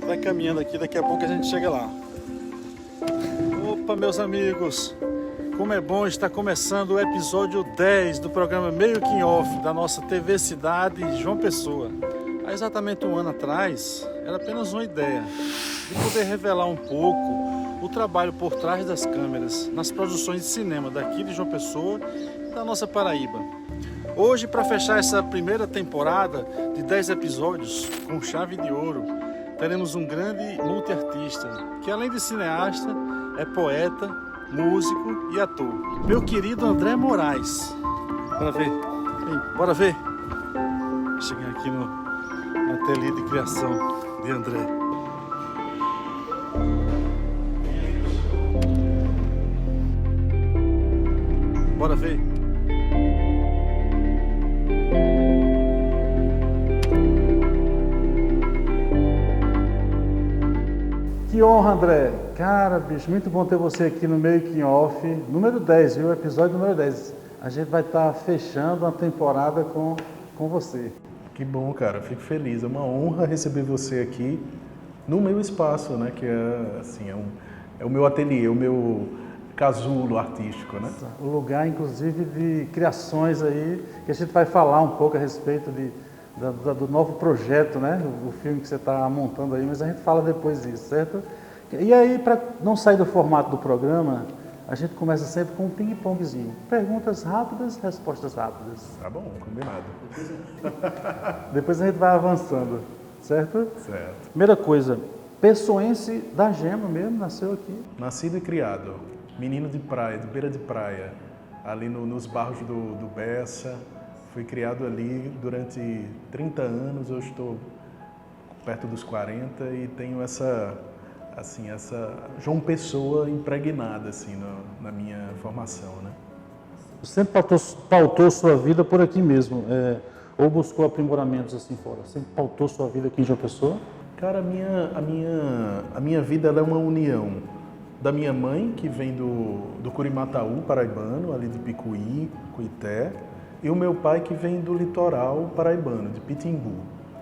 Vai caminhando aqui, daqui a pouco a gente chega lá. Opa, meus amigos, como é bom estar começando o episódio 10 do programa Making Off da nossa TV Cidade João Pessoa. Há exatamente um ano atrás, era apenas uma ideia de poder revelar um pouco o trabalho por trás das câmeras nas produções de cinema daqui de João Pessoa e da nossa Paraíba. Hoje, para fechar essa primeira temporada de 10 episódios com chave de ouro, teremos um grande multiartista que, além de cineasta, é poeta, músico e ator. Meu querido André Moraes. Bora ver. Bora ver. Cheguei aqui no ateliê de criação de André. Bora ver. Que honra, André. Cara, bicho, muito bom ter você aqui no Making Off, número 10, viu? Episódio número 10. A gente vai estar fechando a temporada com você. Que bom, cara. Fico feliz. É uma honra receber você aqui no meu espaço, né? Que é, assim, é o meu ateliê, o meu casulo artístico, né? O lugar, inclusive, de criações aí, que a gente vai falar um pouco a respeito do novo projeto, né? O filme que você está montando aí, mas a gente fala depois disso, certo? E aí, para não sair do formato do programa, a gente começa sempre com um ping-pongzinho. Perguntas rápidas, respostas rápidas. Tá bom, combinado. Depois a gente vai avançando, certo? Certo. Primeira coisa, pessoense da Gema mesmo, nasceu aqui. Nascido e criado, menino de praia, de beira de praia, ali nos barros do Bessa. Fui criado ali durante 30 anos, eu estou perto dos 40 e tenho essa João Pessoa impregnada assim, na minha formação, né? Você sempre pautou sua vida por aqui mesmo, ou buscou aprimoramentos assim fora? Sempre pautou sua vida aqui em João Pessoa? Cara, a minha vida ela é uma união da minha mãe, que vem do Curimataú, paraibano, ali de Picuí, Cuité, e o meu pai que vem do litoral paraibano, de Pitimbu.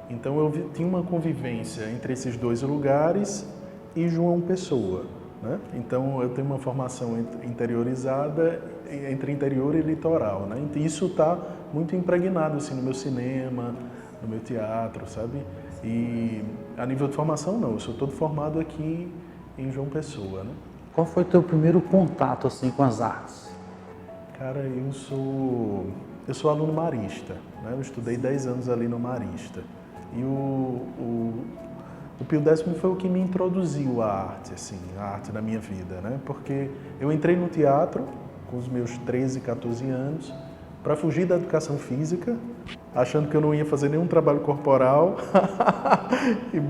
Então eu tinha uma convivência entre esses dois lugares e João Pessoa, né? Então eu tenho uma formação interiorizada entre interior e litoral, né? Então, isso está muito impregnado assim, no meu cinema, no meu teatro, sabe? E a nível de formação não, eu sou todo formado aqui em João Pessoa, né? Qual foi o teu primeiro contato assim com as artes? Cara, eu sou aluno marista, né? Eu estudei 10 anos ali no Marista. E o Pio Décimo foi o que me introduziu à arte, assim, a arte da minha vida, né? Porque eu entrei no teatro com os meus 13, 14 anos para fugir da educação física, achando que eu não ia fazer nenhum trabalho corporal, e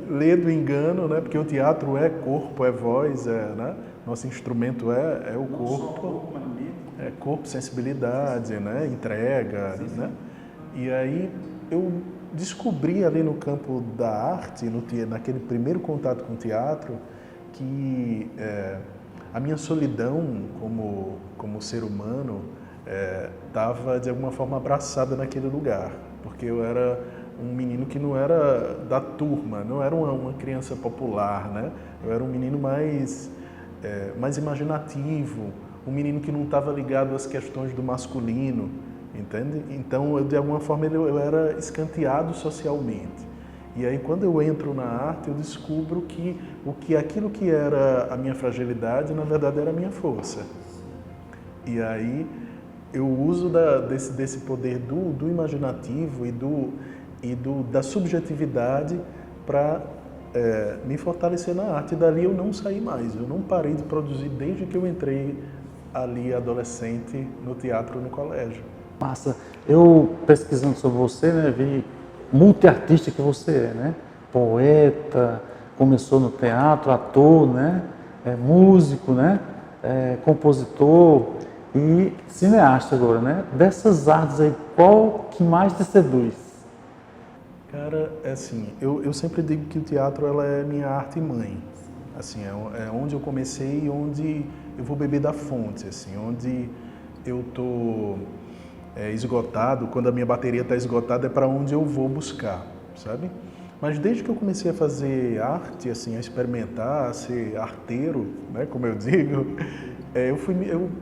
ler do engano, né? Porque o teatro é corpo, é voz, né? Nosso instrumento é o corpo. É corpo, sensibilidade, né? Entrega, né? E aí eu descobri ali no campo da arte, naquele primeiro contato com o teatro, que a minha solidão como ser humano estava de alguma forma abraçada naquele lugar, porque eu era um menino que não era da turma, não era uma criança popular, né? Eu era um menino mais imaginativo, um menino que não estava ligado às questões do masculino, entende? Então, de alguma forma, eu era escanteado socialmente. E aí, quando eu entro na arte, eu descubro que aquilo que era a minha fragilidade, na verdade, era a minha força. E aí, eu uso desse poder do imaginativo e da subjetividade para me fortalecer na arte. E dali eu não saí mais, eu não parei de produzir desde que eu entrei ali adolescente no teatro no colégio. Massa. Eu pesquisando sobre você, né, vi multiartista que você é, né? Poeta, começou no teatro, ator, né? Músico, né? Compositor e cineasta agora, né? Dessas artes aí, qual que mais te seduz? Cara, assim, eu sempre digo que o teatro ela é minha arte mãe. Assim, é onde eu comecei e onde eu vou beber da fonte, assim, onde eu tô esgotado, quando a minha bateria está esgotada, é para onde eu vou buscar, sabe? Mas desde que eu comecei a fazer arte, assim, a experimentar, a ser arteiro, né, como eu digo,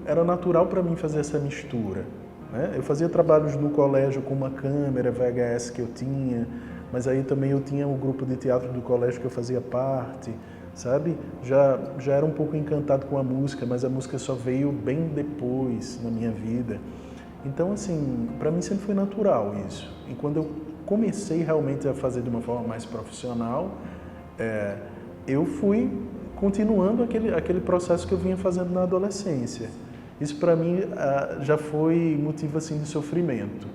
era natural para mim fazer essa mistura. Né? Eu fazia trabalhos no colégio com uma câmera VHS que eu tinha, mas aí também eu tinha um grupo de teatro do colégio que eu fazia parte, sabe? Já era um pouco encantado com a música, mas a música só veio bem depois na minha vida. Então, assim, para mim sempre foi natural isso. E quando eu comecei realmente a fazer de uma forma mais profissional, eu fui continuando aquele processo que eu vinha fazendo na adolescência. Isso para mim já foi motivo assim de sofrimento.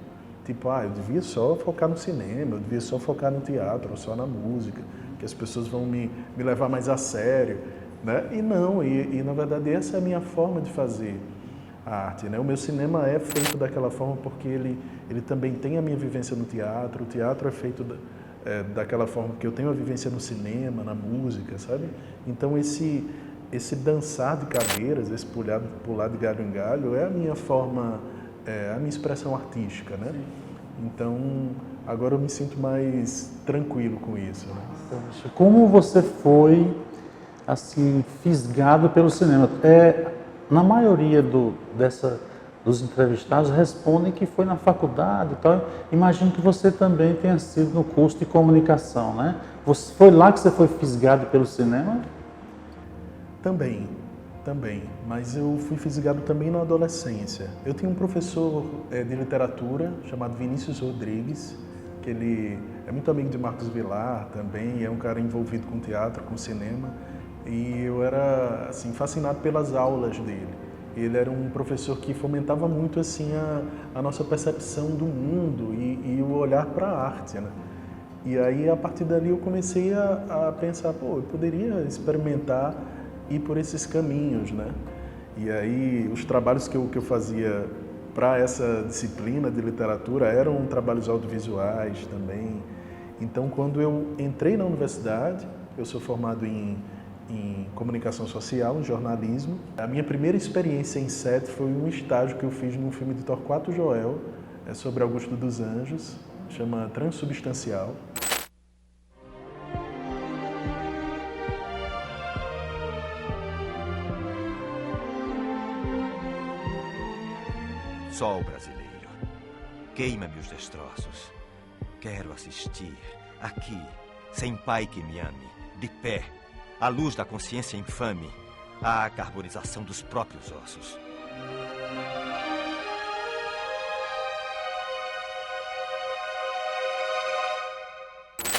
Tipo, eu devia só focar no cinema, eu devia só focar no teatro, só na música, que as pessoas vão me levar mais a sério, né? E não, e na verdade essa é a minha forma de fazer a arte, né? O meu cinema é feito daquela forma porque ele também tem a minha vivência no teatro, o teatro é feito daquela forma que eu tenho a vivência no cinema, na música, sabe? Então esse dançar de cadeiras, esse pular de galho em galho é a minha forma, a minha expressão artística, né? Então agora eu me sinto mais tranquilo com isso, né? Como você foi assim fisgado pelo cinema? Na maioria dos entrevistados respondem que foi na faculdade e tal. Imagino que você também tenha sido no curso de comunicação, né? Foi lá que você foi fisgado pelo cinema? Também. Mas eu fui fisgado também na adolescência. Eu tinha um professor de literatura chamado Vinícius Rodrigues, que ele é muito amigo de Marcos Villar também, é um cara envolvido com teatro, com cinema. E eu era assim fascinado pelas aulas dele. Ele era um professor que fomentava muito assim a nossa percepção do mundo e o olhar para a arte, né? E aí a partir dali eu comecei a pensar, eu poderia experimentar ir por esses caminhos, né? E aí os trabalhos que eu fazia para essa disciplina de literatura eram trabalhos audiovisuais também. Então quando eu entrei na universidade, eu sou formado em comunicação social, em jornalismo. A minha primeira experiência em set foi um estágio que eu fiz num filme de Torquato Joel, sobre Augusto dos Anjos, chama Transubstancial. Sol brasileiro, queima-me os destroços. Quero assistir, aqui, sem pai que me ame, de pé, à luz da consciência infame, à carbonização dos próprios ossos.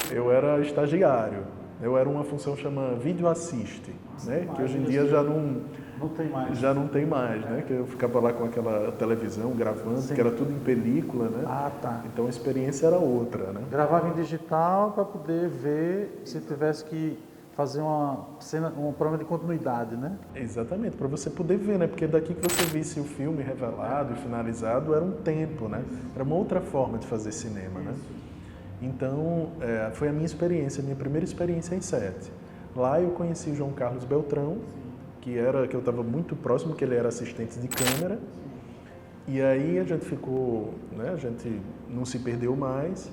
Eu era estagiário, eu era uma função chama vídeo assiste, né? Que hoje em dia já não tem mais, né? Que eu ficava lá com aquela televisão gravando, que era tudo em película, né? Tá. Então a experiência era outra, né? Gravava em digital para poder ver se tivesse que fazer uma cena, um programa de continuidade, né? Exatamente, para você poder ver, né? Porque daqui que você visse o filme revelado e finalizado era um tempo, né? Era uma outra forma de fazer cinema, né? Então, foi a minha experiência, a minha primeira experiência em set. Lá eu conheci o João Carlos Beltrão, que eu estava muito próximo, que ele era assistente de câmera. E aí a gente ficou, né? A gente não se perdeu mais.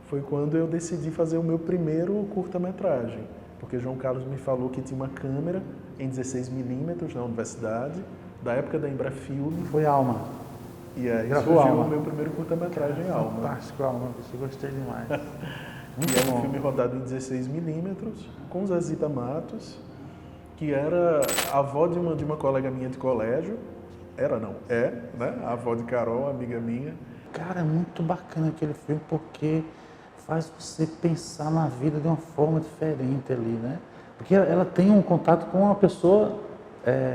Foi quando eu decidi fazer o meu primeiro curta-metragem. Porque João Carlos me falou que tinha uma câmera em 16mm na universidade, da época da Embrafilme. Foi Alma. E aí Gravou surgiu Alma. o meu primeiro curta-metragem, Alma. Fantástico, Alma. Eu gostei demais. E é um filme rodado em 16mm, com Zezita Matos, que era a avó de uma colega minha de colégio. Né? A avó de Carol, amiga minha. Cara, é muito bacana aquele filme porque faz você pensar na vida de uma forma diferente ali, né? Porque ela tem um contato com uma pessoa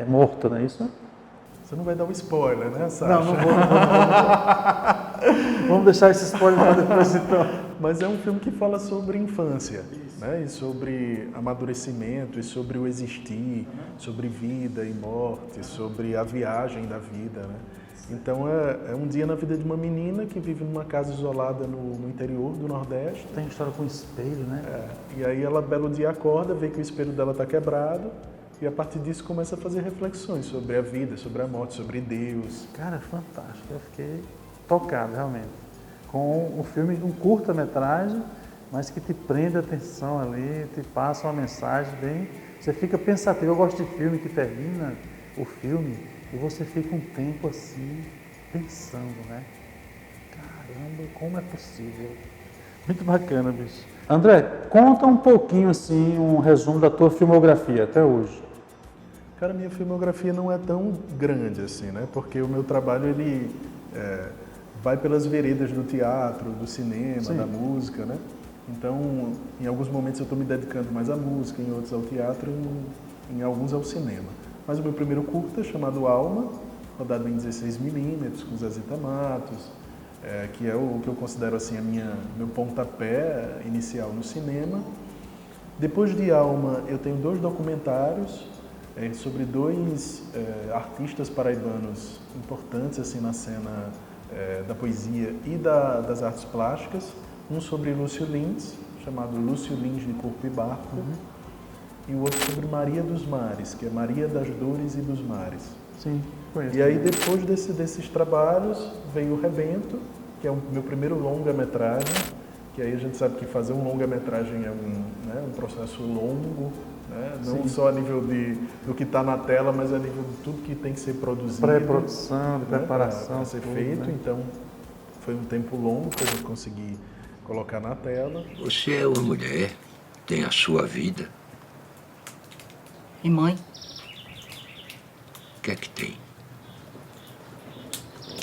morta, não é isso? Você não vai dar um spoiler, né, Sasha? Não vou. Vamos deixar esse spoiler para depois, então. Mas é um filme que fala sobre infância, né? E sobre amadurecimento, e sobre o existir, sobre vida e morte, sobre a viagem da vida, né? Então é um dia na vida de uma menina que vive numa casa isolada no interior do Nordeste. Tem história com espelho, né? E aí ela, belo dia, acorda, vê que o espelho dela está quebrado, e a partir disso começa a fazer reflexões sobre a vida, sobre a morte, sobre Deus. Cara, fantástico. Eu fiquei tocado, realmente. Com o filme, um curta-metragem, mas que te prende a atenção ali, te passa uma mensagem bem... Você fica pensativo. Eu gosto de filme que termina o filme e você fica um tempo assim, pensando, né? Caramba, como é possível? Muito bacana, bicho. André, conta um pouquinho, assim, um resumo da tua filmografia até hoje. Cara, minha filmografia não é tão grande assim, né? Porque o meu trabalho, ele vai pelas veredas do teatro, do cinema, Sim. da música, né? Então, em alguns momentos eu estou me dedicando mais à música, em outros ao teatro, em alguns ao cinema. Mas o meu primeiro curta, chamado Alma, rodado em 16mm, com Zezita Matos, que é o que eu considero assim meu pontapé inicial no cinema. Depois de Alma, eu tenho 2 documentários sobre 2 artistas paraibanos importantes assim na cena da poesia e das artes plásticas. Um sobre Lúcio Lins, chamado Lúcio Lins de Corpo e Barco, e o outro sobre Maria dos Mares, que é Maria das Dores e dos Mares. Sim, conheço. E aí, depois desses trabalhos, veio o Rebento, que é o meu primeiro longa-metragem, que aí a gente sabe que fazer um longa-metragem é um processo longo, né? Não só a nível do que está na tela, mas a nível de tudo que tem que ser produzido. Pré-produção, de preparação. Para ser tudo, feito, né? Então foi um tempo longo para a gente conseguir colocar na tela. Você é uma mulher, tem a sua vida. E mãe? O que é que tem?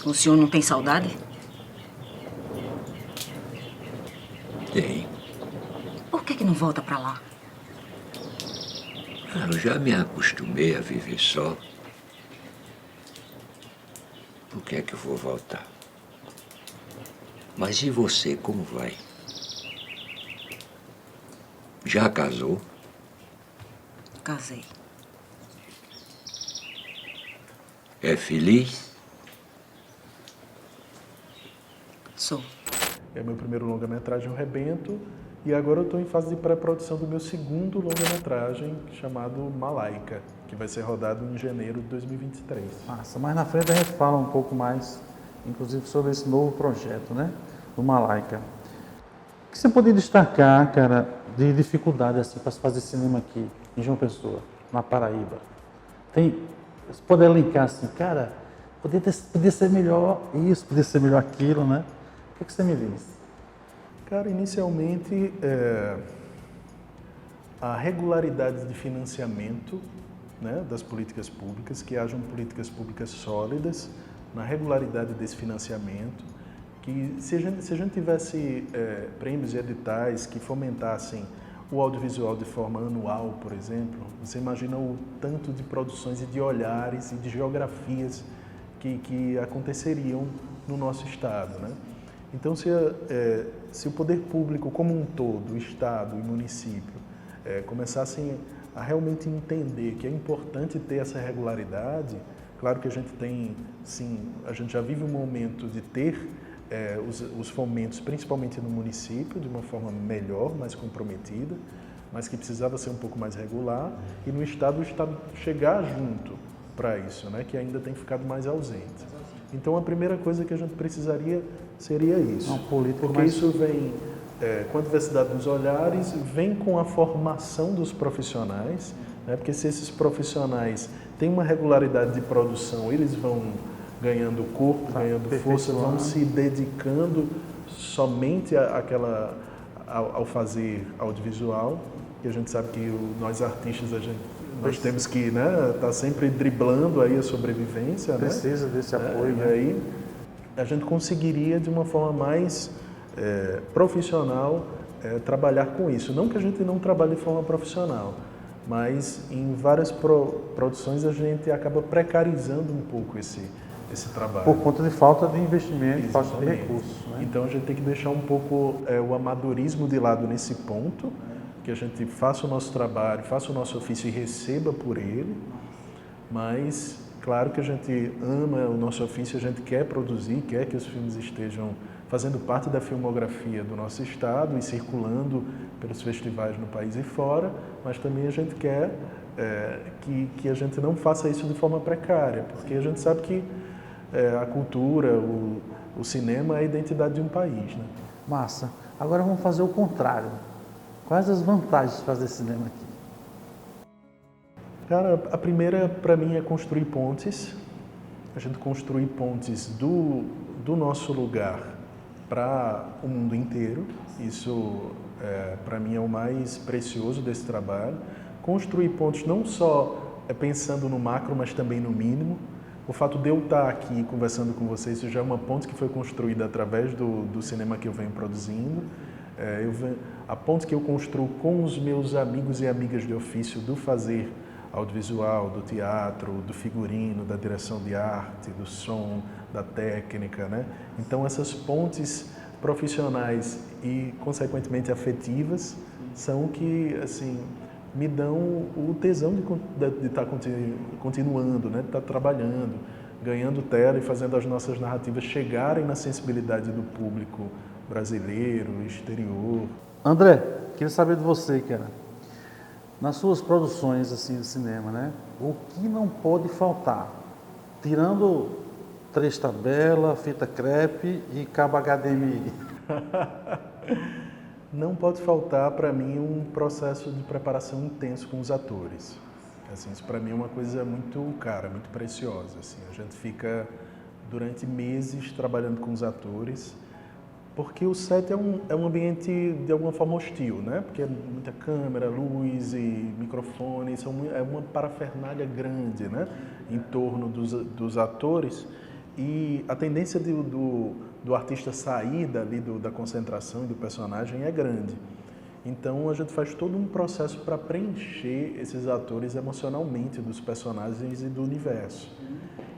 O senhor não tem saudade? Tem. Por que não volta pra lá? Eu já me acostumei a viver só. Por que é que eu vou voltar? Mas e você, como vai? Já casou? Casei. É feliz? Sou. É meu primeiro longa-metragem, O Rebento, e agora eu estou em fase de pré-produção do meu segundo longa-metragem, chamado Malaika, que vai ser rodado em janeiro de 2023. Massa, mais na frente a gente fala um pouco mais, inclusive, sobre esse novo projeto, né? Do Malaika. O que você poderia destacar, cara, de dificuldade assim, para se fazer cinema aqui, em João Pessoa, na Paraíba? Você pode elencar assim, cara, podia ser melhor isso, podia ser melhor aquilo, né? O que você me diz? Cara, inicialmente, a regularidade de financiamento, né, das políticas públicas, que hajam políticas públicas sólidas na regularidade desse financiamento, que se a gente tivesse prêmios e editais que fomentassem o audiovisual de forma anual, por exemplo, você imagina o tanto de produções e de olhares e de geografias que aconteceriam no nosso estado, né? Então, se o poder público como um todo, o Estado e município, começassem a realmente entender que é importante ter essa regularidade, claro que a gente tem, sim, a gente já vive um momento de ter os fomentos, principalmente no município, de uma forma melhor, mais comprometida, mas que precisava ser um pouco mais regular, e no Estado, o Estado chegar junto para isso, né, que ainda tem ficado mais ausente. Então, a primeira coisa que a gente precisaria seria isso. Uma política porque mais... isso vem com a diversidade dos olhares, vem com a formação dos profissionais, né? Porque se esses profissionais têm uma regularidade de produção, eles vão ganhando corpo, ganhando força, vão se dedicando somente ao fazer audiovisual, que a gente sabe que nós artistas, nós temos que tá sempre driblando aí a sobrevivência. Precisa desse apoio. E aí a gente conseguiria, de uma forma mais profissional, trabalhar com isso. Não que a gente não trabalhe de forma profissional, mas em várias produções a gente acaba precarizando um pouco esse trabalho. Por conta de falta de investimento, falta de Exatamente. recursos. Né? Então a gente tem que deixar um pouco o amadorismo de lado nesse ponto, que a gente faça o nosso trabalho, faça o nosso ofício e receba por ele, mas claro que a gente ama o nosso ofício, a gente quer produzir, quer que os filmes estejam fazendo parte da filmografia do nosso estado e circulando pelos festivais no país e fora, mas também a gente quer que a gente não faça isso de forma precária, porque a gente sabe que a cultura, o cinema é a identidade de um país, né? Massa. Agora vamos fazer o contrário. Quais as vantagens de fazer cinema aqui? Cara, a primeira para mim é construir pontes. A gente construir pontes do nosso lugar para o mundo inteiro. Isso, para mim, é o mais precioso desse trabalho. Construir pontes não só pensando no macro, mas também no mínimo. O fato de eu estar aqui conversando com vocês, isso já é uma ponte que foi construída através do cinema que eu venho produzindo. A ponte que eu construo com os meus amigos e amigas de ofício do fazer audiovisual, do teatro, do figurino, da direção de arte, do som, da técnica, né? Então essas pontes profissionais e consequentemente afetivas são que assim me dão o tesão de estar continuando, né? De estar trabalhando, ganhando tela e fazendo as nossas narrativas chegarem na sensibilidade do público brasileiro, exterior. André, queria saber de você, cara. Nas suas produções assim, de cinema, né? O que não pode faltar? Tirando 3 tabelas, fita crepe e cabo HDMI. Não pode faltar para mim um processo de preparação intenso com os atores. Assim, isso para mim é uma coisa muito cara, muito preciosa. Assim. A gente fica durante meses trabalhando com os atores, porque o set é um ambiente de alguma forma hostil, né? Porque é muita câmera, luz e microfone, é uma parafernália grande, né? Em torno dos atores, e a tendência do artista sair dali da concentração e do personagem é grande. Então a gente faz todo um processo para preencher esses atores emocionalmente dos personagens e do universo.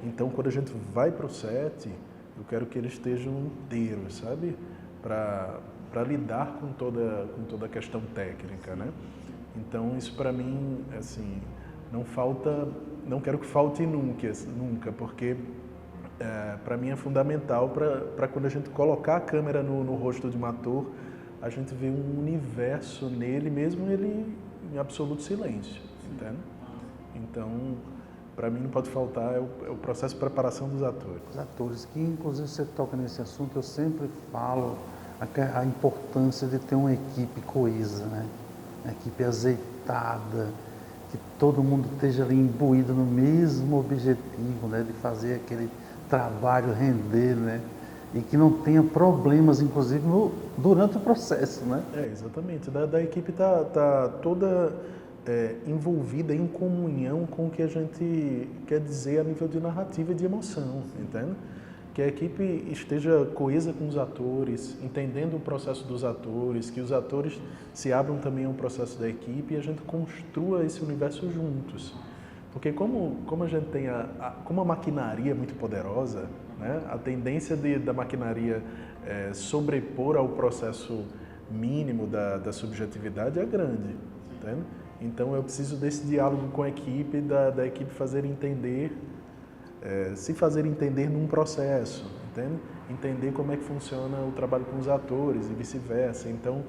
Então quando a gente vai para o set, eu quero que eles estejam inteiros, sabe? Para lidar com toda a questão técnica, né? Então isso para mim, assim, não quero que falte nunca, porque para mim é fundamental para quando a gente colocar a câmera no rosto de um ator, a gente vê um universo nele, mesmo ele em absoluto silêncio, entende? Então, para mim não pode faltar o processo de preparação dos atores. Os atores, que inclusive você toca nesse assunto, eu sempre falo a importância de ter uma equipe coesa, né? Uma equipe azeitada, que todo mundo esteja ali imbuído no mesmo objetivo, né? De fazer aquele trabalho render, né? E que não tenha problemas, inclusive, durante o processo, né? Exatamente. Da equipe tá toda envolvida em comunhão com o que a gente quer dizer a nível de narrativa e de emoção, entende? Que a equipe esteja coesa com os atores, entendendo o processo dos atores, que os atores se abram também ao processo da equipe e a gente construa esse universo juntos. Porque como a gente tem como a maquinaria é muito poderosa, né, a tendência da maquinaria sobrepor ao processo mínimo da subjetividade é grande, entende? Então eu preciso desse diálogo com a equipe, da equipe se fazer entender num processo, entende? Entender como é que funciona o trabalho com os atores e vice-versa. Então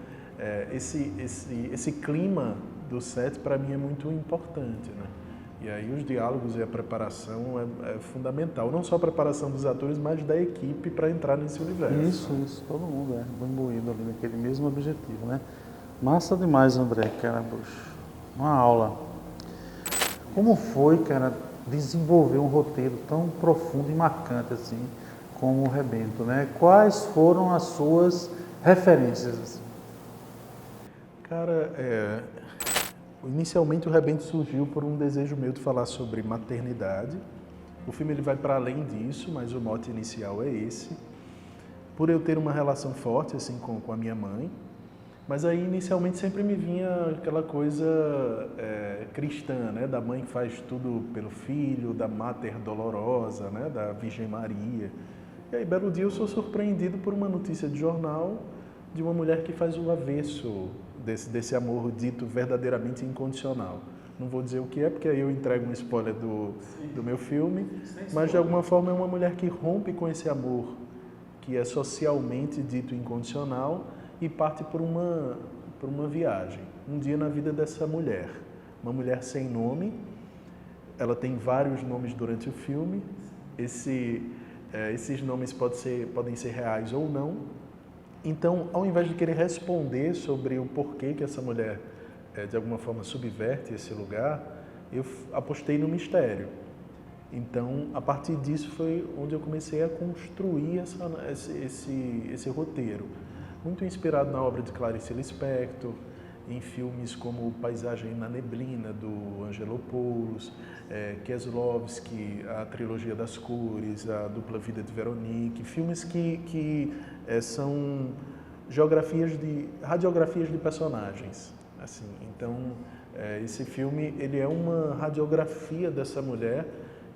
esse clima do set para mim é muito importante, né? E aí os diálogos e a preparação é fundamental. Não só a preparação dos atores, mas da equipe para entrar nesse universo. Isso. Todo mundo imbuído ali naquele mesmo objetivo, né? Massa demais, André, cara, uma aula. Como foi, cara, desenvolver um roteiro tão profundo e marcante assim, como o Rebento, né? Quais foram as suas referências? Assim? Cara, inicialmente o Rebento surgiu por um desejo meu de falar sobre maternidade. O filme ele vai para além disso, mas o mote inicial é esse. Por eu ter uma relação forte assim com a minha mãe, mas aí inicialmente sempre me vinha aquela coisa cristã, né? Da mãe que faz tudo pelo filho, da Mater Dolorosa, né? Da Virgem Maria. E aí, belo dia, eu sou surpreendido por uma notícia de jornal de uma mulher que faz o avesso desse amor dito verdadeiramente incondicional. Não vou dizer o que é, porque aí eu entrego um spoiler do meu filme, mas de alguma forma é uma mulher que rompe com esse amor que é socialmente dito incondicional e parte por uma viagem. Um dia na vida dessa mulher, uma mulher sem nome, ela tem vários nomes durante o filme, esses nomes podem ser reais ou não, Então, ao invés de querer responder sobre o porquê que essa mulher, de alguma forma, subverte esse lugar, eu apostei no mistério. Então, a partir disso foi onde eu comecei a construir esse roteiro. Muito inspirado na obra de Clarice Lispector, em filmes como Paisagem na Neblina, do Angelopoulos, Kieslowski, a Trilogia das Cores, a Dupla Vida de Veronique, filmes que são radiografias de personagens. Assim. Então, esse filme ele é uma radiografia dessa mulher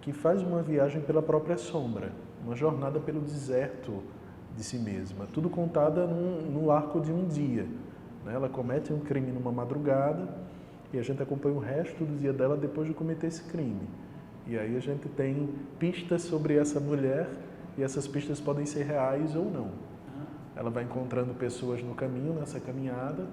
que faz uma viagem pela própria sombra, uma jornada pelo deserto de si mesma, tudo contada no arco de um dia. Ela comete um crime numa madrugada e a gente acompanha o resto do dia dela depois de cometer esse crime. E aí a gente tem pistas sobre essa mulher e essas pistas podem ser reais ou não. Ela vai encontrando pessoas no caminho, nessa caminhada,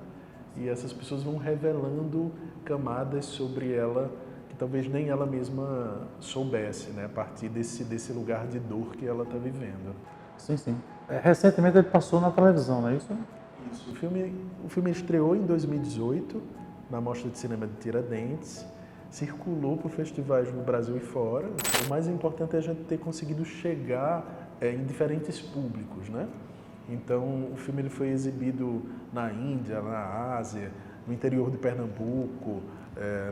e essas pessoas vão revelando camadas sobre ela que talvez nem ela mesma soubesse, né? A partir desse lugar de dor que ela está vivendo. Sim, sim. Recentemente ele passou na televisão, não é isso? Isso. O filme estreou em 2018, na Mostra de Cinema de Tiradentes, circulou por festivais no Brasil e fora. O mais importante é a gente ter conseguido chegar em diferentes públicos, né? Então, o filme ele foi exibido na Índia, na Ásia, no interior de Pernambuco,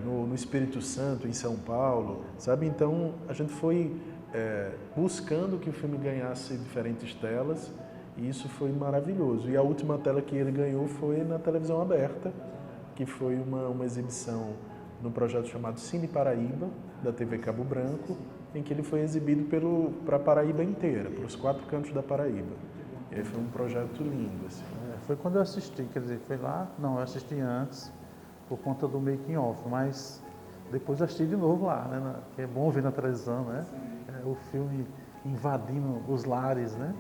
no Espírito Santo, em São Paulo, sabe? Então, a gente foi buscando que o filme ganhasse diferentes telas e isso foi maravilhoso. E a última tela que ele ganhou foi na televisão aberta, que foi uma exibição num projeto chamado Cine Paraíba, da TV Cabo Branco, em que ele foi exibido para a Paraíba inteira, para os 4 cantos da Paraíba. E aí foi um projeto lindo. Assim. Foi quando eu assisti, quer dizer, foi lá, não, eu assisti antes, por conta do making off, mas depois eu assisti de novo lá, né, que é bom ver na televisão, né, o filme invadindo os lares, né.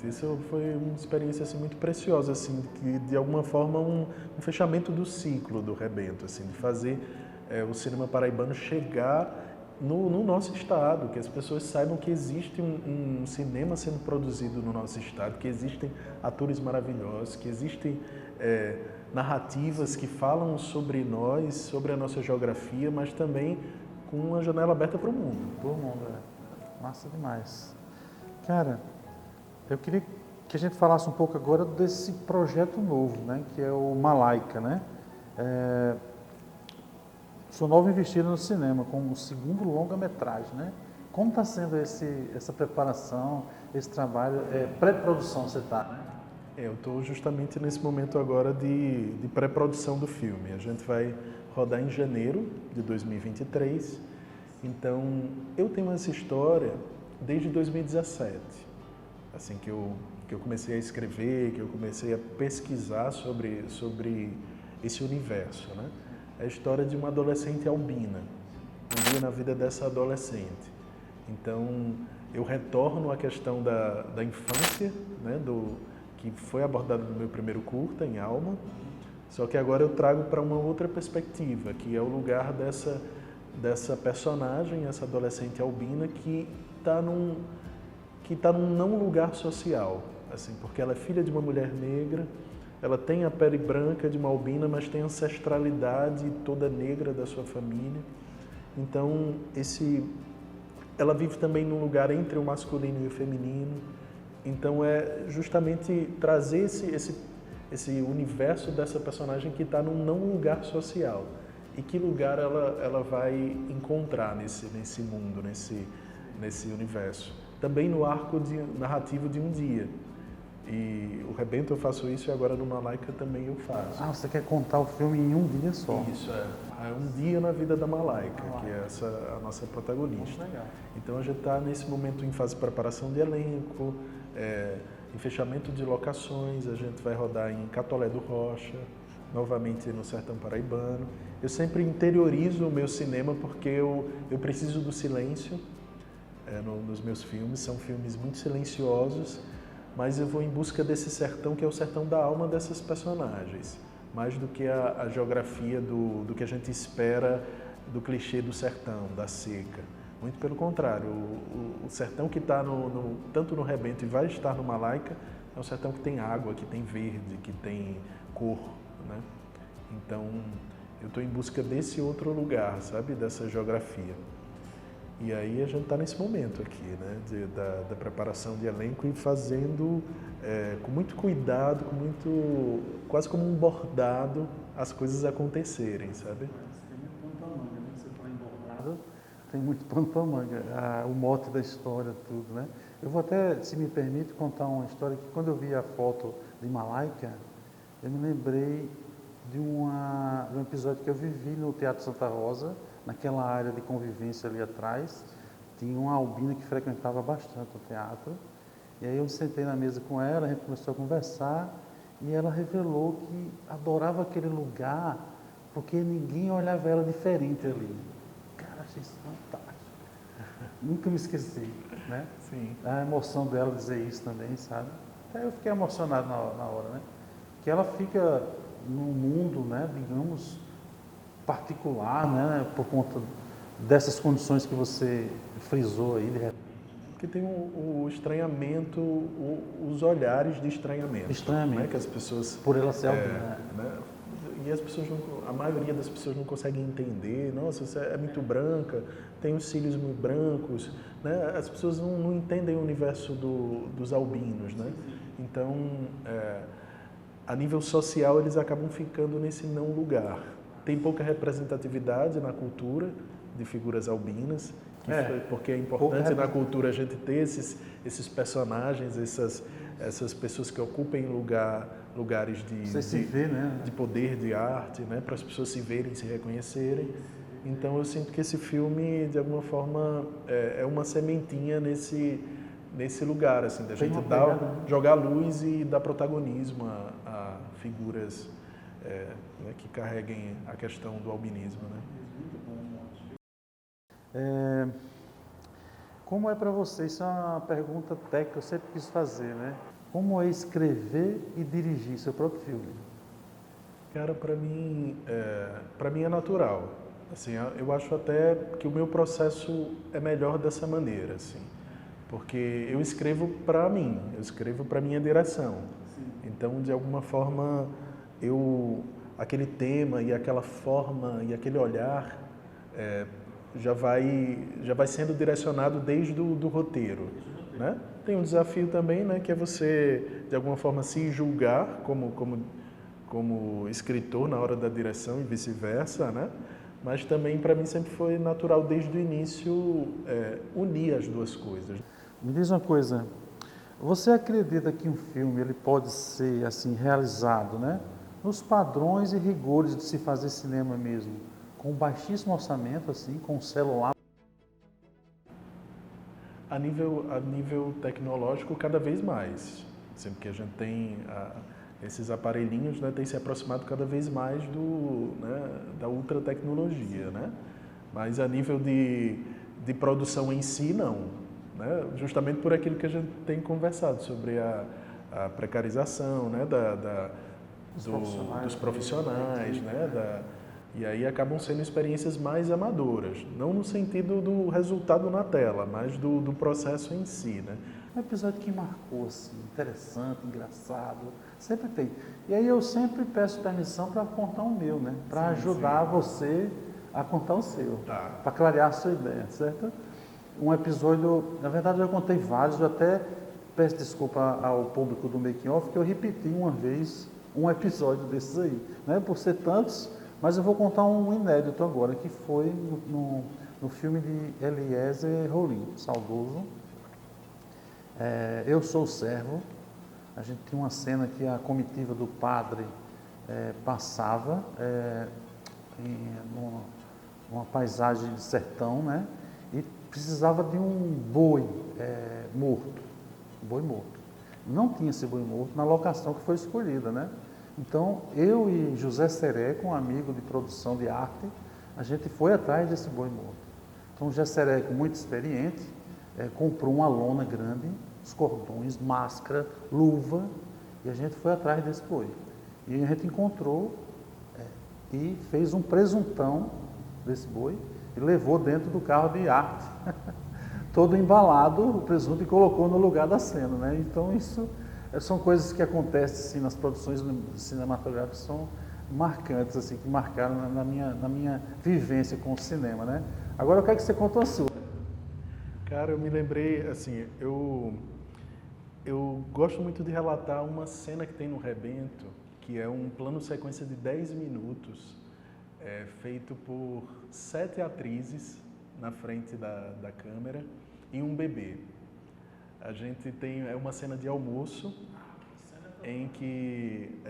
Isso foi uma experiência assim, muito preciosa, assim, que de alguma forma um fechamento do ciclo do Rebento, assim, de fazer o cinema paraibano chegar no nosso estado, que as pessoas saibam que existe um cinema sendo produzido no nosso estado, que existem atores maravilhosos, que existem narrativas que falam sobre nós, sobre a nossa geografia, mas também com uma janela aberta para o mundo. Para o mundo, massa demais. Cara, eu queria que a gente falasse um pouco agora desse projeto novo, né, que é o Malaika, né? Sua nova investida no cinema, com o segundo longa-metragem, né? Como está sendo essa preparação, esse trabalho, pré-produção você está, né? Eu estou justamente nesse momento agora de pré-produção do filme. A gente vai rodar em janeiro de 2023. Então, eu tenho essa história desde 2017. Assim que eu comecei a escrever, que eu comecei a pesquisar sobre esse universo, né? É a história de uma adolescente albina, um dia na vida dessa adolescente. Então, eu retorno à questão da infância, né, que foi abordada no meu primeiro curta, em Alma, só que agora eu trago para uma outra perspectiva, que é o lugar dessa personagem, essa adolescente albina, que está num não lugar social, assim, porque ela é filha de uma mulher negra, ela tem a pele branca de uma albina, mas tem a ancestralidade toda negra da sua família. Então, ela vive também num lugar entre o masculino e o feminino. Então, é justamente trazer esse universo dessa personagem que está num não lugar social. E que lugar ela vai encontrar nesse mundo, nesse universo. Também no arco narrativo de um dia. E o Rebento eu faço isso e agora no Malaika também eu faço. Ah, você quer contar o filme em um dia só? Isso, é um dia na vida da Malaika, que é a nossa protagonista. Legal. Então a gente está nesse momento em fase de preparação de elenco, em fechamento de locações, a gente vai rodar em Catolé do Rocha, novamente no Sertão Paraibano. Eu sempre interiorizo o meu cinema porque eu preciso do silêncio nos meus filmes, são filmes muito silenciosos, mas eu vou em busca desse sertão que é o sertão da alma dessas personagens, mais do que a geografia do que a gente espera do clichê do sertão, da seca. Muito pelo contrário, o sertão que está tanto no Rebento e vai estar no Malaika é um sertão que tem água, que tem verde, que tem cor, né? Então, eu estou em busca desse outro lugar, sabe? Dessa geografia. E aí a gente está nesse momento aqui, né? Da preparação de elenco e fazendo com muito cuidado, quase como um bordado, as coisas acontecerem, sabe? Tem muito pano pra manga, né? Você fala em bordado, tem muito pano pra manga, o mote da história, tudo, né? Eu vou até, se me permite, contar uma história que quando eu vi a foto de Malaika, eu me lembrei de um episódio que eu vivi no Teatro Santa Rosa, naquela área de convivência ali atrás. Tinha uma albina que frequentava bastante o teatro. E aí eu sentei na mesa com ela, a gente começou a conversar e ela revelou que adorava aquele lugar porque ninguém olhava ela diferente ali. Cara, achei isso fantástico. Nunca me esqueci, né? Sim. A emoção dela dizer isso também, sabe? Até eu fiquei emocionado na hora, né? Que ela fica num mundo, né, digamos, particular, né, por conta dessas condições que você frisou aí, de repente. Porque tem o estranhamento, os olhares de estranhamento. Estranhamento. Né, que as pessoas... Por ela ser albina. Né, e as pessoas, a maioria das pessoas não conseguem entender. Nossa, você é muito branca, tem os cílios muito brancos. Né, as pessoas não entendem o universo dos albinos. Né? Então, a nível social, eles acabam ficando nesse não lugar. Tem pouca representatividade na cultura de figuras albinas, porque é importante na cultura a gente ter esses personagens, essas pessoas que ocupem lugares de poder, de arte, né, para as pessoas se verem, se reconhecerem. Então eu sinto que esse filme, de alguma forma, é uma sementinha nesse lugar, assim, da gente jogar luz e dar protagonismo a figuras né, que carreguem a questão do albinismo, né? Como é para você, isso é uma pergunta técnica que eu sempre quis fazer, né? Como é escrever e dirigir seu próprio filme? Cara, para mim é natural. Assim, eu acho até que o meu processo é melhor dessa maneira, assim. Porque eu escrevo para mim, eu escrevo para minha direção. Sim. Então, de alguma forma, aquele tema e aquela forma e aquele olhar já vai sendo direcionado desde o roteiro, né? Tem um desafio também, né, que é você, de alguma forma, se julgar como escritor na hora da direção e vice-versa, né? Mas também, para mim, sempre foi natural, desde o início, unir as duas coisas. Me diz uma coisa, você acredita que um filme ele pode ser assim realizado, né, nos padrões e rigores de se fazer cinema mesmo, com baixíssimo orçamento, assim, com um celular? A nível tecnológico, cada vez mais. Sempre que a gente tem esses aparelhinhos, né, tem se aproximado cada vez mais da ultra tecnologia, né? Mas a nível de produção em si, não. Né? Justamente por aquilo que a gente tem conversado sobre a precarização, né? dos profissionais, né? E aí acabam sendo experiências mais amadoras, não no sentido do resultado na tela, mas do processo em si, né? Um episódio que marcou, assim, interessante, engraçado, sempre tem. E aí eu sempre peço permissão para contar o meu, né? Para ajudar você a contar o seu, para clarear a sua ideia, certo? Um episódio, na verdade eu contei vários, eu até peço desculpa ao público do Making Off, que eu repeti uma vez um episódio desses aí, né? Por ser tantos, mas eu vou contar um inédito agora, que foi no filme de Eliezer Rolim, saudoso. Eu Sou o Servo. A gente tinha uma cena que a comitiva do padre passava numa paisagem de sertão, né? E precisava de um boi morto, um boi morto. Não tinha esse boi morto na locação que foi escolhida, né? Então, eu e José Sereco, um amigo de produção de arte, a gente foi atrás desse boi morto. Então, o José Sereco, muito experiente, comprou uma lona grande, os cordões, máscara, luva, e a gente foi atrás desse boi. E a gente encontrou e fez um presuntão desse boi e levou dentro do carro de arte, todo embalado o presunto, e colocou no lugar da cena, né? Então isso São coisas que acontecem assim, nas produções cinematográficas, são marcantes, assim, que marcaram na minha vivência com o cinema, né? Agora eu quero que você conte a sua. Cara, eu me lembrei, assim, eu gosto muito de relatar uma cena que tem no Rebento, que é um plano sequência de 10 minutos, feito por 7 atrizes na frente da câmera e um bebê. A gente tem uma cena de almoço em que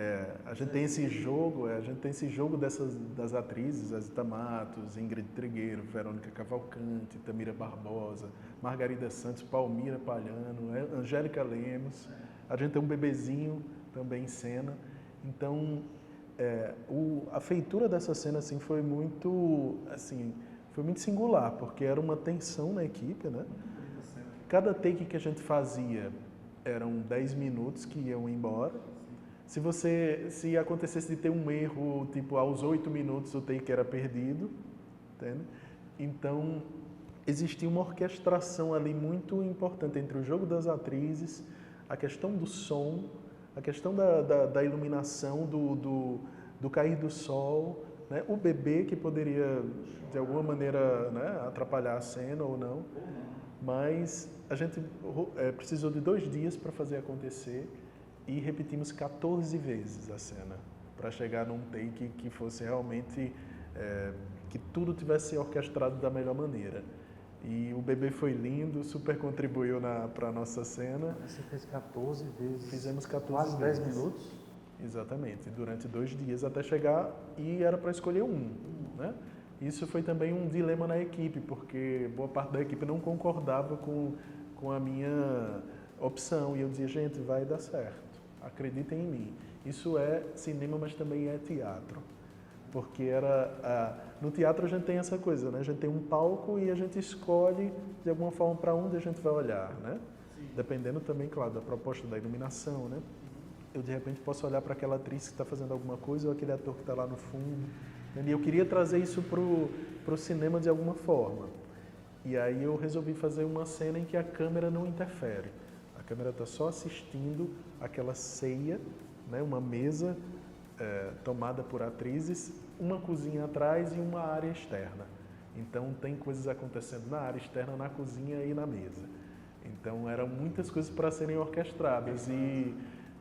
a gente tem esse jogo das atrizes, Zezita Matos, Ingrid Trigueiro, Verônica Cavalcante, Tamira Barbosa, Margarida Santos, Palmira Palhano, Angélica Lemos. A gente tem um bebezinho também em cena. Então, a feitura dessa cena assim foi muito singular, porque era uma tensão na equipe, né? Cada take que a gente fazia eram 10 minutos que iam embora. Se acontecesse de ter um erro, tipo, aos 8 minutos o take era perdido, entende? Então, existia uma orquestração ali muito importante entre o jogo das atrizes, a questão do som, a questão da iluminação, do cair do sol, né? O bebê que poderia, de alguma maneira, né, atrapalhar a cena ou não. Mas a gente precisou de 2 dias para fazer acontecer e repetimos 14 vezes a cena para chegar num take que fosse realmente, que tudo tivesse orquestrado da melhor maneira. E o bebê foi lindo, super contribuiu para a nossa cena. Você fez 14 vezes? Fizemos 14 quase vezes. 10 minutos? Exatamente, durante 2 dias até chegar, e era para escolher um, né? Isso foi também um dilema na equipe, porque boa parte da equipe não concordava com a minha opção. E eu dizia, gente, vai dar certo, acreditem em mim. Isso é cinema, mas também é teatro. Porque no teatro a gente tem essa coisa, né? A gente tem um palco e a gente escolhe, de alguma forma, para onde a gente vai olhar, né? Dependendo também, claro, da proposta da iluminação, né? Eu, de repente, posso olhar para aquela atriz que está fazendo alguma coisa ou aquele ator que está lá no fundo. E eu queria trazer isso pro cinema de alguma forma. E aí eu resolvi fazer uma cena em que a câmera não interfere. A câmera está só assistindo aquela ceia, né, uma mesa tomada por atrizes, uma cozinha atrás e uma área externa. Então tem coisas acontecendo na área externa, na cozinha e na mesa. Então eram muitas coisas para serem orquestradas. E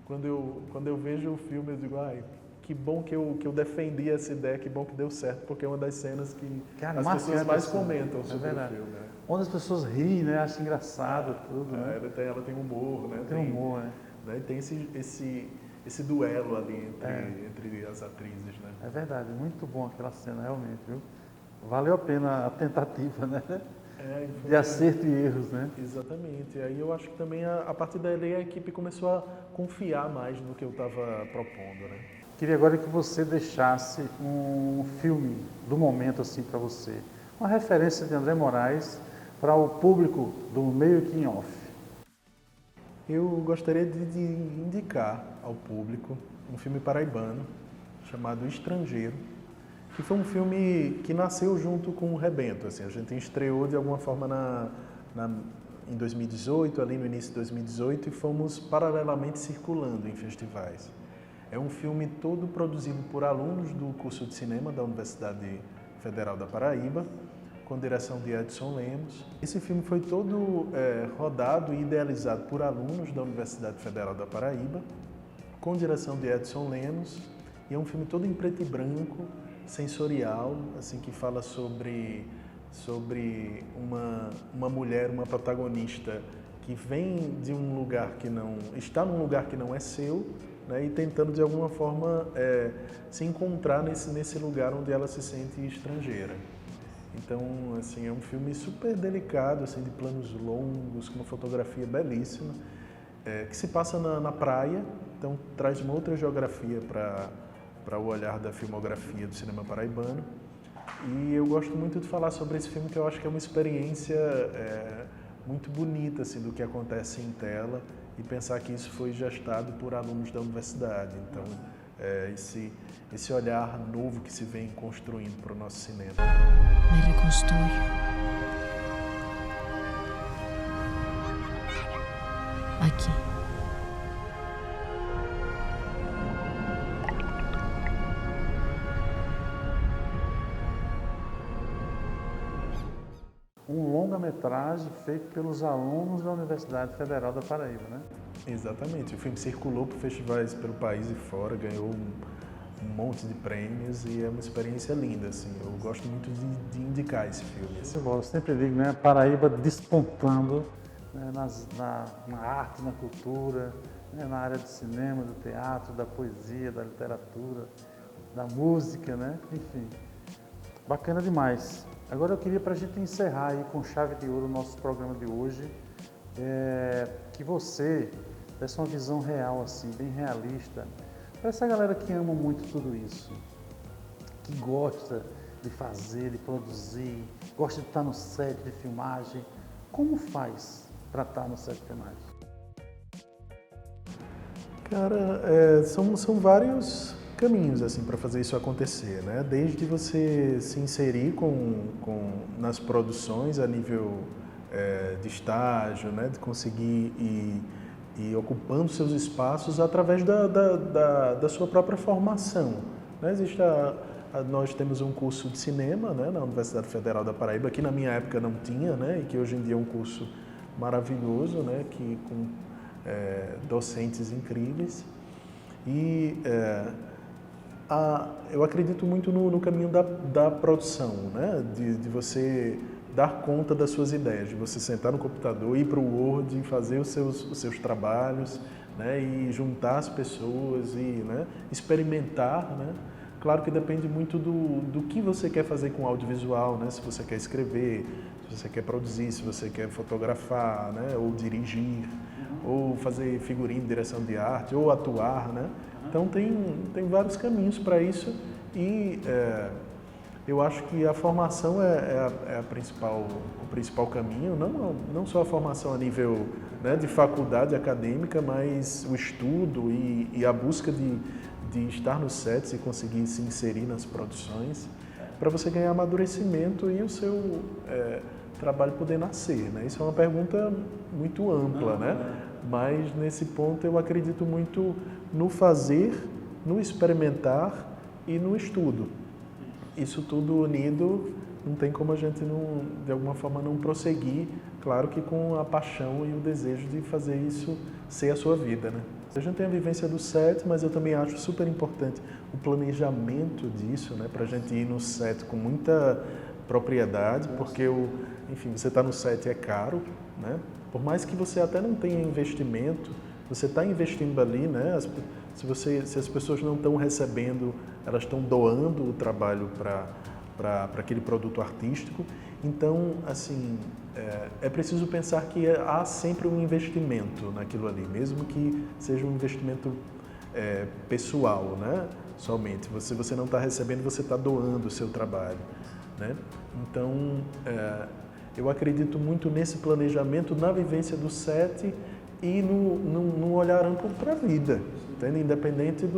quando eu vejo o filme, eu digo, ai, que bom que eu defendi essa ideia, que bom que deu certo, porque é uma das cenas que as pessoas mais comentam sobre o filme. Né? Onde as pessoas riem, né? Acham engraçado tudo. Né? Ela tem humor, né? Tem humor, né? E tem esse duelo ali entre as atrizes, né? É verdade, muito bom aquela cena, realmente, viu? Valeu a pena a tentativa, né? De acerto e erros, né? Exatamente. E aí eu acho que também, a partir daí, a equipe começou a confiar mais no que eu estava propondo, né? Queria agora que você deixasse um filme do momento assim para você, uma referência de André Moraes para o público do Making Off. Eu gostaria de indicar ao público um filme paraibano chamado Estrangeiro, que foi um filme que nasceu junto com o Rebento. Assim, a gente estreou de alguma forma em 2018, ali no início de 2018, e fomos paralelamente circulando em festivais. É um filme todo produzido por alunos do curso de cinema da Universidade Federal da Paraíba, com direção de Edson Lemos. Esse filme foi todo rodado e idealizado por alunos da Universidade Federal da Paraíba, com direção de Edson Lemos, e é um filme todo em preto e branco, sensorial, assim, que fala sobre uma mulher, uma protagonista que vem de um lugar que está num lugar que não é seu, né, e tentando de alguma forma se encontrar nesse lugar onde ela se sente estrangeira. Então, assim, é um filme super delicado, assim, de planos longos, com uma fotografia belíssima, que se passa na praia, então traz uma outra geografia para o olhar da filmografia do cinema paraibano. E eu gosto muito de falar sobre esse filme, que eu acho que é uma experiência muito bonita, assim, do que acontece em tela, e pensar que isso foi gestado por alunos da universidade. Então, esse olhar novo que se vem construindo para o nosso cinema. Me reconstruyo. Aqui. um longa-metragem feito pelos alunos da Universidade Federal da Paraíba, né? Exatamente. O filme circulou por festivais pelo país e fora, ganhou um monte de prêmios e é uma experiência linda, assim. Eu gosto muito de indicar esse filme. Assim. Eu sempre digo, né? Paraíba despontando, né, na arte, na cultura, né, na área do cinema, do teatro, da poesia, da literatura, da música, né? Enfim, bacana demais. Agora eu queria, para a gente encerrar aí com chave de ouro o nosso programa de hoje, que você desse uma visão real, assim, bem realista, para essa galera que ama muito tudo isso, que gosta de fazer, de produzir, gosta de estar no set de filmagem. Como faz para estar no set de filmagem? Cara, são vários caminhos assim para fazer isso acontecer, né? Desde você se inserir nas produções a nível de estágio, né? De conseguir ir ocupando seus espaços através da sua própria formação, né? Nós temos um curso de cinema, né, na Universidade Federal da Paraíba, que na minha época não tinha, né, e que hoje em dia é um curso maravilhoso, né, com docentes incríveis. E eu acredito muito no caminho da produção, né, de você dar conta das suas ideias, de você sentar no computador, ir para o Word e fazer os seus trabalhos, né, e juntar as pessoas e, né, experimentar, né. Claro que depende muito do que você quer fazer com o audiovisual, né, se você quer escrever, se você quer produzir, se você quer fotografar, né, ou dirigir, ou fazer figurino, direção de arte, ou atuar, né. Então tem vários caminhos para isso e eu acho que a formação é o principal caminho, não só a formação a nível, né, de faculdade acadêmica, mas o estudo e a busca de estar nos sets e conseguir se inserir nas produções, para você ganhar amadurecimento e o seu trabalho poder nascer, né? Isso é uma pergunta muito ampla, né? Mas nesse ponto eu acredito muito no fazer, no experimentar e no estudo. Isso tudo unido, não tem como a gente, de alguma forma, não prosseguir, claro que com a paixão e o desejo de fazer isso ser a sua vida, né? A gente tem a vivência do set, mas eu também acho super importante o planejamento disso, né? Para a gente ir no set com muita propriedade, porque, enfim, você está no set é caro, né? Por mais que você até não tenha investimento, você está investindo ali, né? Se as pessoas não estão recebendo, elas estão doando o trabalho para aquele produto artístico. Então, assim, é preciso pensar que há sempre um investimento naquilo ali, mesmo que seja um investimento pessoal, né? Somente. Você não está recebendo, você está doando o seu trabalho, né? Então, eu acredito muito nesse planejamento, na vivência do set e no olhar amplo para a vida, entende? Independente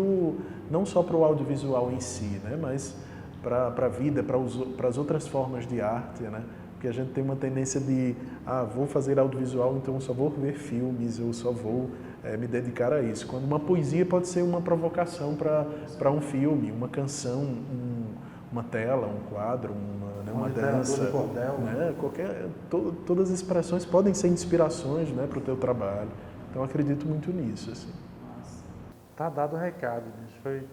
não só para o audiovisual em si, né? Mas para a vida, para as outras formas de arte, né? Porque a gente tem uma tendência de, vou fazer audiovisual, então só vou ver filmes, eu só vou me dedicar a isso. Quando uma poesia pode ser uma provocação para um filme, uma canção, uma tela, um quadro, uma dança, cordel, né? Todas as expressões podem ser inspirações, né, para o teu trabalho. Então, eu acredito muito nisso. Assim. Tá dado o recado, gente. Foi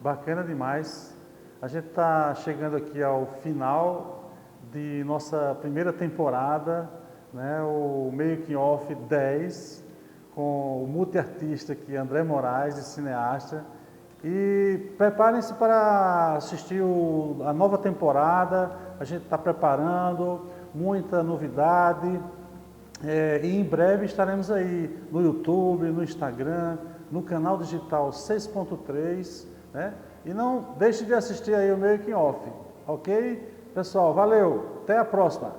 bacana demais. A gente está chegando aqui ao final de nossa primeira temporada, né, o Making Off 10, com o multiartista aqui, André Moraes, de cineasta. E preparem-se para assistir a nova temporada, a gente está preparando, muita novidade. E em breve estaremos aí no YouTube, no Instagram, no canal digital 6.3, né? E não deixe de assistir aí o Making Off, ok? Pessoal, valeu, até a próxima!